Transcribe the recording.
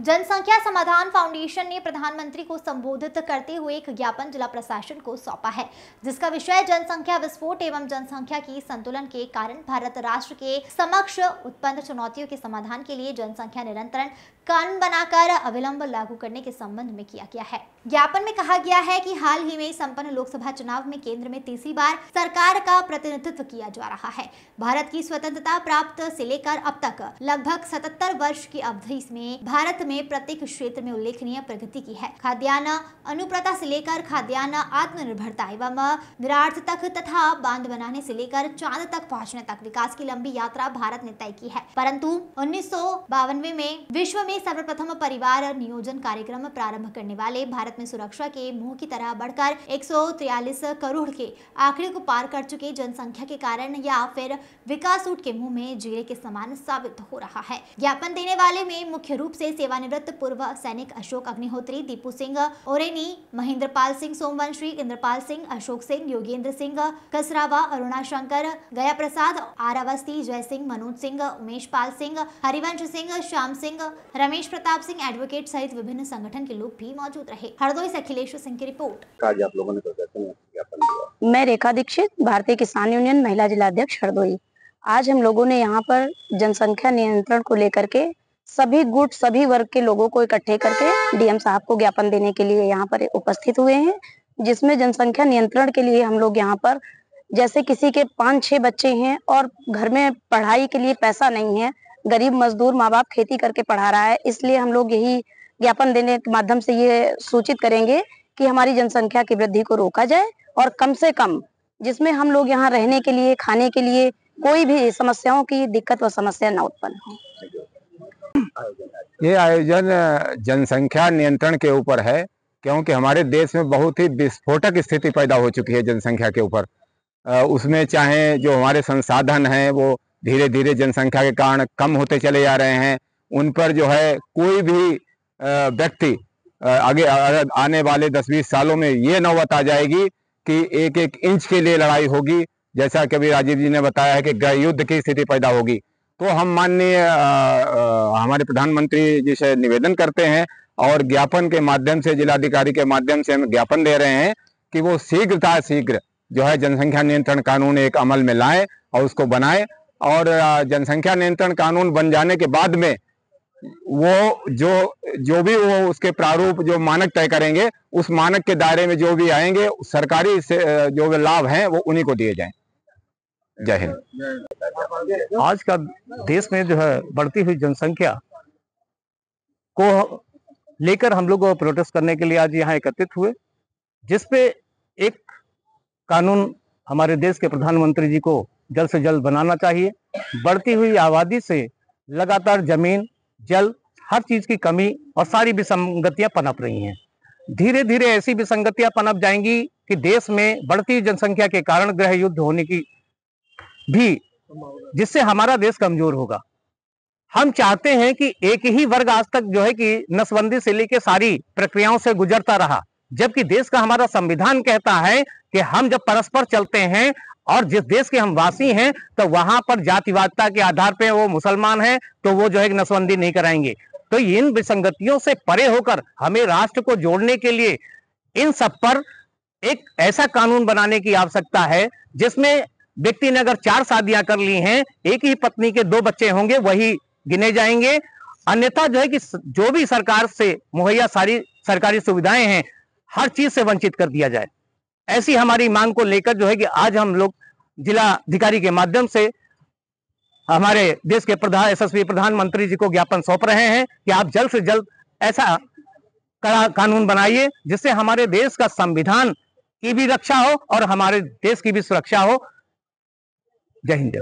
जनसंख्या समाधान फाउंडेशन ने प्रधानमंत्री को संबोधित करते हुए एक ज्ञापन जिला प्रशासन को सौंपा है, जिसका विषय जनसंख्या विस्फोट एवं जनसंख्या की संतुलन के कारण भारत राष्ट्र के समक्ष उत्पन्न चुनौतियों के समाधान के लिए जनसंख्या नियंत्रण कानून बनाकर अविलंब लागू करने के संबंध में किया गया है। ज्ञापन में कहा गया है कि हाल ही में संपन्न लोकसभा चुनाव में केंद्र में तीसरी बार सरकार का प्रतिनिधित्व किया जा रहा है। भारत की स्वतंत्रता प्राप्त से लेकर अब तक लगभग 77 वर्ष की अवधि में भारत में प्रत्येक क्षेत्र में उल्लेखनीय प्रगति की है। खाद्यान्न अनुप्रता से लेकर खाद्यान्न आत्मनिर्भरता एवं विराट तक तथा बांध बनाने से लेकर चांद तक पहुंचने तक विकास की लंबी यात्रा भारत ने तय की है। परंतु 1992 में विश्व में सर्वप्रथम परिवार नियोजन कार्यक्रम प्रारंभ करने वाले भारत में सुरक्षा के मुंह की तरह बढ़कर 143 करोड़ के आंकड़े को पार कर चुके जनसंख्या के कारण या फिर विकास ऊंट के मुंह में जीरे के समान साबित हो रहा है। ज्ञापन देने वाले में मुख्य रूप से सेवानिवृत्त पूर्व सैनिक अशोक अग्निहोत्री, दीपू सिंह ओरेनी, महेंद्रपाल सिंह सोमवंशी, इंद्रपाल सिंह, अशोक सिंह, योगेंद्र सिंह कसरावा, अरुणा शंकर, गया प्रसाद, आरावस्ती, जय सिंह, मनोज सिंह, उमेश पाल सिंह, हरिवंश सिंह, श्याम सिंह, रमेश प्रताप सिंह एडवोकेट सहित विभिन्न संगठन के लोग भी मौजूद रहे। हरदोई से अखिलेश सिंह की रिपोर्ट। आज आप लोगों ने प्रदर्शन ज्ञापन दिया। मैं रेखा दीक्षित, भारतीय किसान यूनियन महिला जिला अध्यक्ष हरदोई। आज हम लोगों ने यहाँ पर जनसंख्या नियंत्रण को लेकर के सभी गुट सभी वर्ग के लोगों को इकट्ठे करके डीएम साहब को ज्ञापन देने के लिए यहाँ पर उपस्थित हुए हैं, जिसमें जनसंख्या नियंत्रण के लिए हम लोग यहाँ पर जैसे किसी के 5-6 बच्चे हैं और घर में पढ़ाई के लिए पैसा नहीं है, गरीब मजदूर माँ बाप खेती करके पढ़ा रहा है, इसलिए हम लोग यही ज्ञापन देने के माध्यम से ये सूचित करेंगे कि हमारी जनसंख्या की वृद्धि को रोका जाए और कम से कम जिसमें हम लोग यहाँ रहने के लिए खाने के लिए कोई भी समस्याओं की दिक्कत व समस्या न उत्पन्न हो। ये आयोजन जनसंख्या नियंत्रण के ऊपर है, क्योंकि हमारे देश में बहुत ही विस्फोटक स्थिति पैदा हो चुकी है जनसंख्या के ऊपर। उसमें चाहे जो हमारे संसाधन हैं वो धीरे धीरे जनसंख्या के कारण कम होते चले जा रहे हैं। उन पर जो है कोई भी व्यक्ति आगे आने वाले 10-20 सालों में ये नौबत आ जाएगी कि एक एक इंच के लिए लड़ाई होगी। जैसा कि अभी राजीव जी ने बताया है कि गृह युद्ध की स्थिति पैदा होगी। तो हम माननीय हमारे प्रधानमंत्री जी से निवेदन करते हैं और ज्ञापन के माध्यम से जिलाधिकारी के माध्यम से हम ज्ञापन दे रहे हैं कि वो शीघ्र जो है जनसंख्या नियंत्रण कानून एक अमल में लाएं और उसको बनाएं। और जनसंख्या नियंत्रण कानून बन जाने के बाद में वो जो भी वो उसके प्रारूप जो मानक तय करेंगे, उस मानक के दायरे में जो भी आएंगे सरकारी से जो लाभ हैं वो उन्हीं को दिए जाएं। जय हिंद। आज का देश में जो है बढ़ती हुई जनसंख्या को लेकर हम लोग प्रोटेस्ट करने के लिए आज यहाँ एकत्रित हुए, जिसपे एक कानून हमारे देश के प्रधानमंत्री जी को जल्द से जल्द बनाना चाहिए। बढ़ती हुई आबादी से लगातार जमीन, जल, हर चीज की कमी और सारी विसंगतियां पनप रही हैं। धीरे धीरे ऐसी विसंगतियां पनप जाएंगी कि देश में बढ़ती जनसंख्या के कारण गृह युद्ध होने की भी, जिससे हमारा देश कमजोर होगा। हम चाहते हैं कि एक ही वर्ग आज तक जो है कि नसबंदी से लेकर सारी प्रक्रियाओं से गुजरता रहा, जबकि देश का हमारा संविधान कहता है कि हम जब परस्पर चलते हैं और जिस देश के हम वासी हैं तो वहां पर जातिवादिता के आधार पे वो मुसलमान हैं तो वो जो है नसबंदी नहीं कराएंगे। तो इन विसंगतियों से परे होकर हमें राष्ट्र को जोड़ने के लिए इन सब पर एक ऐसा कानून बनाने की आवश्यकता है जिसमें व्यक्ति ने अगर 4 शादियां कर ली हैं, एक ही पत्नी के 2 बच्चे होंगे, वही गिने जाएंगे। अन्यथा जो है कि जो भी सरकार से मुहैया सारी सरकारी सुविधाएं हैं, हर चीज से वंचित कर दिया जाए। ऐसी हमारी मांग को लेकर जो है कि आज हम लोग जिला अधिकारी के माध्यम से हमारे देश के यशस्वी प्रधानमंत्री जी को ज्ञापन सौंप रहे हैं कि आप जल्द से जल्द ऐसा कड़ा कानून बनाइए जिससे हमारे देश का संविधान की भी रक्षा हो और हमारे देश की भी सुरक्षा हो। जय हिंद।